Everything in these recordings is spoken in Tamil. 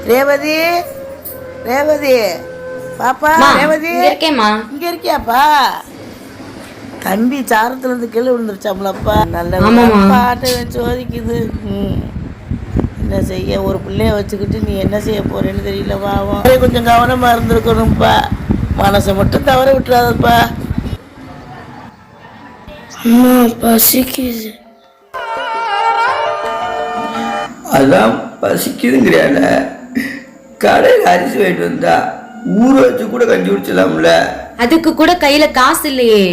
ரேவதி, ரேவதி பாப்பா, ரேவதி இருக்கேம்மா. இங்க இருக்கியாப்பா? தம்பி சாரத்துல இருந்து கீழே விழுந்துருச்சாம்லப்பா. நல்ல பாட்டை சோதிக்குது. என்ன செய்ய, ஒரு பிள்ளைய வச்சுக்கிட்டு நீ என்ன செய்ய போறேன்னு தெரியல. பாவம், கொஞ்சம் கவனமா இருந்திருக்கணும்ப்பா. மனசை மட்டும் தவற விட்டுறாதப்பா. அம்மா பசிக்குது. அதான் பசிக்குதுங்கிறான, கடையில் அரிசி வாங்கிட்டு வந்தா ஊற வச்சு கூட கஞ்சி குடிச்சலாம்ல. அதுக்கு கூட கையில காசு இல்லையே.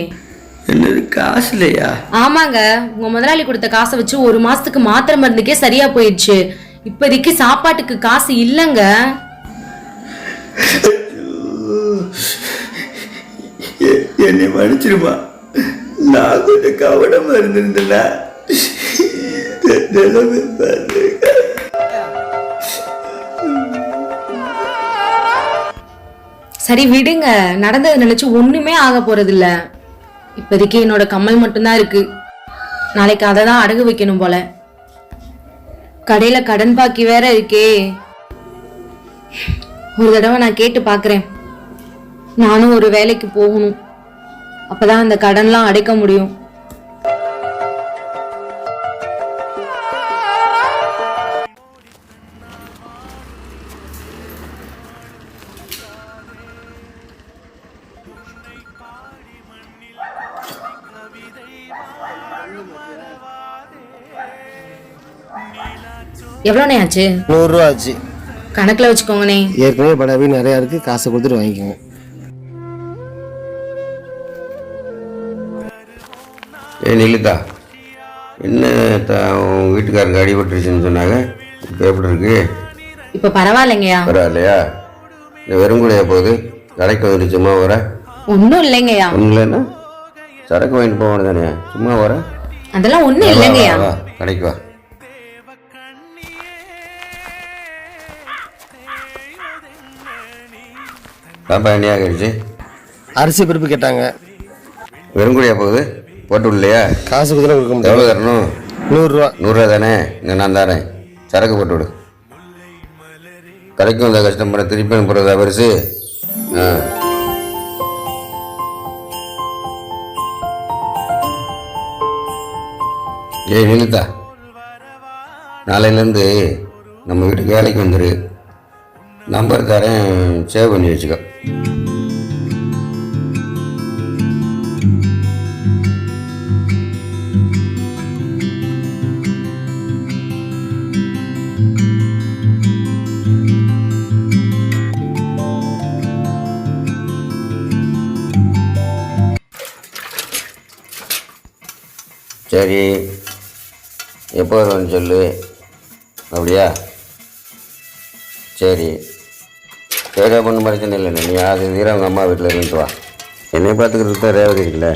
என்னது, காசு இல்லையா? ஆமாங்க, உங்க முதலாளி கொடுத்த காசை வச்சு ஒரு மாசத்துக்கு மாத்திரை மருந்துக்கே சரியா போயிடுச்சு. இப்போதைக்கு சாப்பாட்டுக்கு காசு இல்லைங்க. என்னை மன்னிச்சிருமா, நான் கொஞ்சம் கவனமா இருந்திருந்தேன்னா நிலைமை பாரு. சரி விடுங்க, நடந்ததை நினைச்சு ஒண்ணுமே ஆக போறது இல்ல. இப்போதைக்கு என்னோட கம்மல் மட்டும்தான் இருக்கு. நாளைக்கு அதை தான் அடகு வைக்கணும் போல. கடையில கடன் பாக்கி வேற இருக்கே. ஒரு தடவை நான் கேட்டு பாக்குறேன். நானும் ஒரு வேலைக்கு போகணும், அப்பதான் அந்த கடன்லாம் அடைக்க முடியும். எவ்வளோண்ணே ஆச்சு? 100 ரூபா ஆச்சு. கணக்கில் வச்சுக்கோங்கண்ணே. ஏற்கனவே படவே நிறையா இருக்குது, காசை கொடுத்துட்டு வாங்கிக்கோங்க. நிலுதா, என்ன உன் வீட்டுக்காரருக்கு அடிபட்டுருச்சுன்னு சொன்னாங்க. இப்போ எப்படி இருக்கு? இப்போ பரவாயில்லைங்கய்யா. பரவாயில்லையா? இந்த வெறுங்குடையா போகுது, கடைக்கு வந்துட்டு சும்மா வர? ஒன்றும் இல்லைங்கய்யா. ஒன்றும் இல்லைன்னா சரக்கு வாங்கிட்டு போவானு தானே, சும்மா வர? அதெல்லாம் ஒன்றும் இல்லைங்கய்யா. கடைக்கு வா. பாப்பா என்னையா கழிச்சு? அரிசி பருப்பு கேட்டாங்க. வெறுங்குடியா போகுது, போட்டு விடலையா? காசு கொடுத்தா கொடுக்க முடியாது. எவ்வளோ தரணும்? 100 ரூபா. 100 ரூபா தானே, இங்கே நான் தரேன். சரக்கு போட்டு விடு. கடைக்கும் வந்த கஸ்டமரை திருப்பி அனுப்புறதா பெருசு? ஏய் நிலுத்தா, நாளையிலேருந்து நம்ம வீட்டுக்கு வேலைக்கு வந்துடு. நம்பர் தரேன், சேவ் பண்ணி வச்சுக்கோ. சரி, எப்போ வருவேன்னு சொல்லு. அப்படியா? சரி சரி, பொண்ணு பிரச்சனை இல்லைண்ணே. நீ அது தீர அவங்க அம்மா வீட்டில் இருந்துட்டு வா. என்னை பார்த்துக்கிறதுக்கு தான் ரேவதி இருக்குல்ல.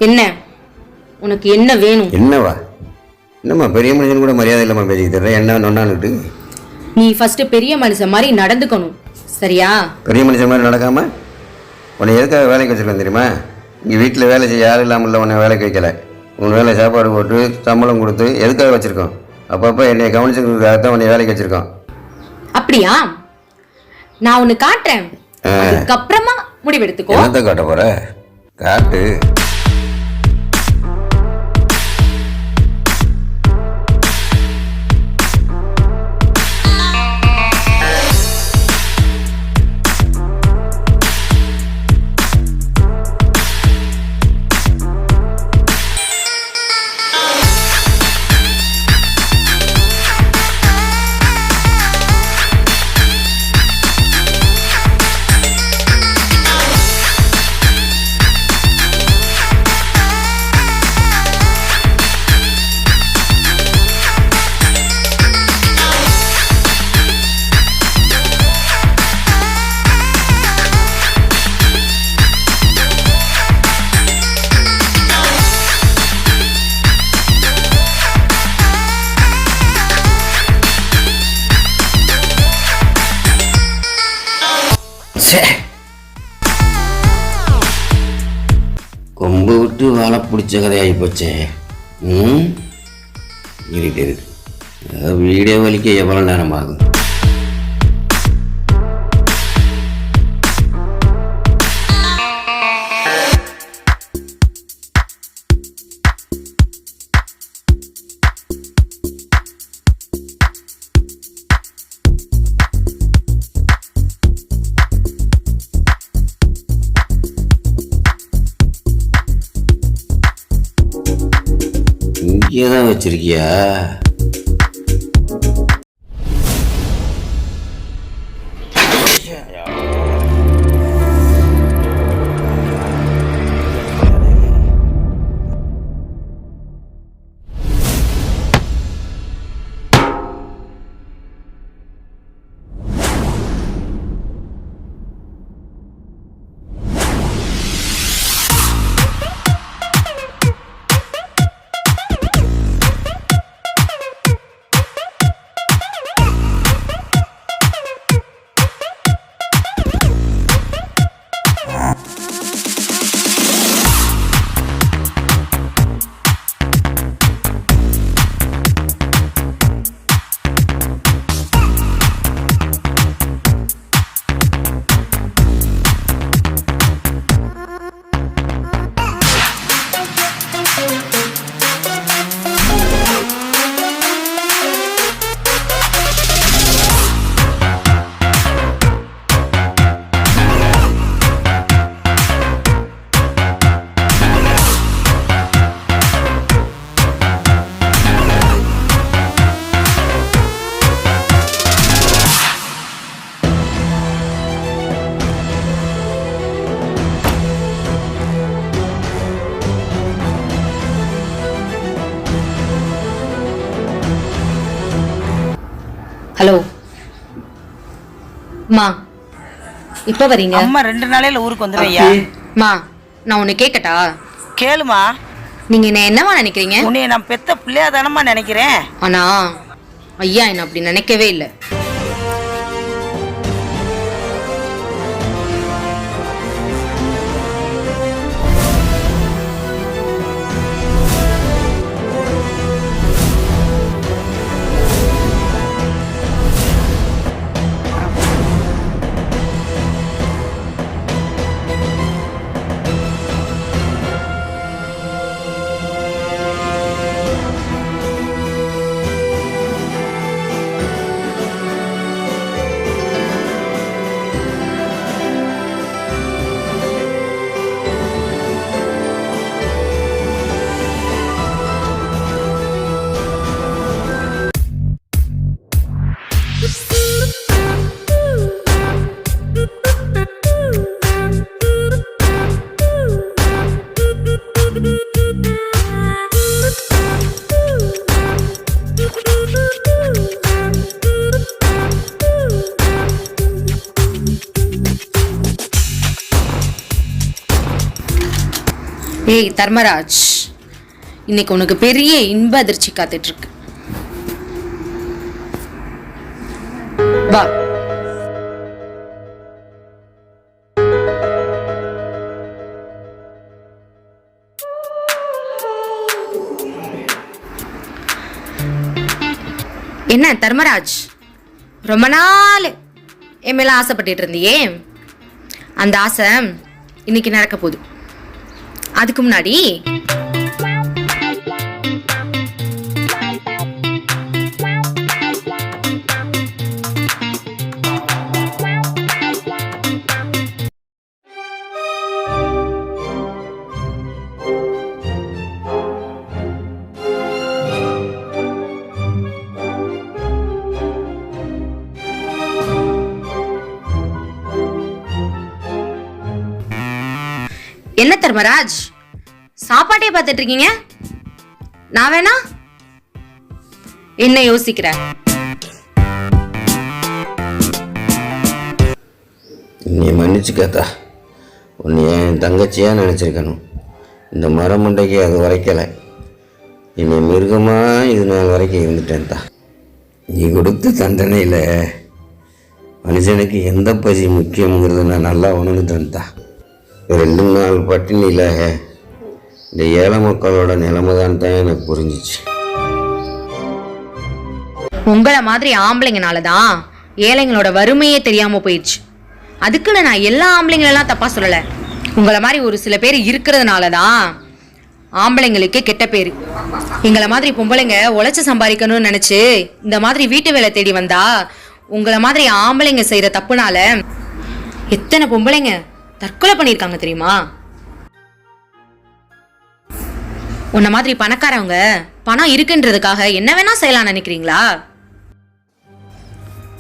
என்ன உனக்கு என்ன வேணும்? என்னவா? என்னம்மா பெரிய மனுஷன் கூட மரியாதை இல்லாமல் பேசிக்கிட்டு தர்றேன். என்ன நொன்னான்னுட்டு? நீ ஃபர்ஸ்ட் பெரிய மனுஷன் மாதிரி நடந்துக்கணும், சரியா? பெரிய மனுஷன் மாதிரி நடக்காம உன்னை எதுக்காக வேலைக்கு வச்சிருக்கேன் தெரியுமா? இங்கே வீட்டில் வேலை செய்ய யாரும் இல்லாமல் உன்னை வேலைக்கு வைக்கலை. உன் வேலை சாப்பாடு போட்டு சம்பளம் கொடுத்து எதுக்காக வச்சுருக்கோம்? அப்பப்போ என்னை கவனிச்சுக்கிறதுக்காக தான் உன்னை வேலைக்கு வச்சுருக்கோம். அப்படியா? நான் ஒன்று காட்டுறேன், அதுக்கப்புறமா முடிவெடுத்துக்கோ. என்னத்தை காட்ட போற? காட்டு. முடிச்ச கதையாகி போச்சே. இருக்கு வீடியோ வலிக்க எவ்வளோ நேரம் ஆகும்? இங்கே தான் வச்சிருக்கியா? ஹலோ மா, இப்ப வரீங்க? அம்மா 2 நாளையில ஊருக்கு வந்துடுறியா? மா, நான் உன்னை கேட்கட்டா? கேளுமா. நீங்க என்ன என்னவா நினைக்கிறீங்க? உன்னைய நான் பெத்த பிள்ளையா தானம்மா நினைக்கிறேன். ஆனா ஐயா என்ன அப்படி நினைக்கவே இல்லை. ஏய் தர்மராஜ், இன்னைக்கு உனக்கு பெரிய இன்ப அதிர்ச்சி காத்துட்டு இருக்கு. வா. என்ன தர்மராஜ், ரொம்ப நாள் என் மேல ஆசைப்பட்டுட்டு இருந்தியே, அந்த ஆசை இன்னைக்கு நடக்க போகுது. அதுக்கு முன்னாடி என்ன தர்மராஜ், சாப்பாட்டே பார்த்துட்டு இருக்கீங்க? நான் வேணா என்ன யோசிக்கிற? நீ மன்னிச்சுக்கத்தா, உன்னை என் தங்கச்சியாக நினச்சிருக்கணும். இந்த மரமண்டைக்கு அது வரைக்கலை. என்னை மிருகமாக இது நாள் வரைக்கும் இருந்துட்டேன்தா. நீ கொடுத்த தண்டனையில் மனுஷனுக்கு எந்த பசி முக்கியங்கிறத நான் நல்லா உணர்ந்துட்டேன்தா. 2 நாள் பட்டினியில் இந்த ஏழை மக்களோட நிலைமை தான் எனக்கு புரிஞ்சிச்சு. உங்களை மாதிரி ஆம்பளைங்கனால தான் ஏழைங்களோட வறுமையே தெரியாம போயிடுச்சு. அதுக்குன்னு நான் எல்லா ஆம்பளைங்களெல்லாம் தப்பா சொல்லல. உங்களை மாதிரி ஒரு சில பேர் இருக்கிறதுனால தான் ஆம்பளைங்களுக்கே கெட்ட பேரு. எங்களை மாதிரி பொம்பளைங்க உழைச்சு சம்பாதிக்கணும்னு நினைச்சு இந்த மாதிரி வீட்டு வேலை தேடி வந்தா உங்களை மாதிரி ஆம்பளைங்க செய்யற தப்புனால எத்தனை பொம்பளைங்க தற்கொலை பண்ணியிருக்காங்க தெரியுமா? உன்ன மாதிரி பணக்காரவங்க பணம் இருக்குன்றதுக்காக என்ன வேணா செய்யலாம் நினைக்கிறீங்களா?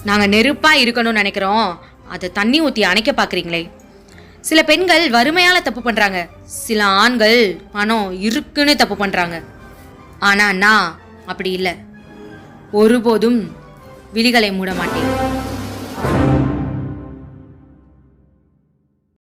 நாங்க நெருப்பா இருக்கணும்னு நினைக்கிறோம், அதை தண்ணி ஊத்தி அணைக்க பாக்குறீங்களே. சில பெண்கள் வறுமையால தப்பு பண்றாங்க, சில ஆண்கள் பணம் இருக்குன்னு தப்பு பண்றாங்க. ஆனா நான் அப்படி இல்லை. ஒருபோதும் விழிகளை மூட மாட்டேன்.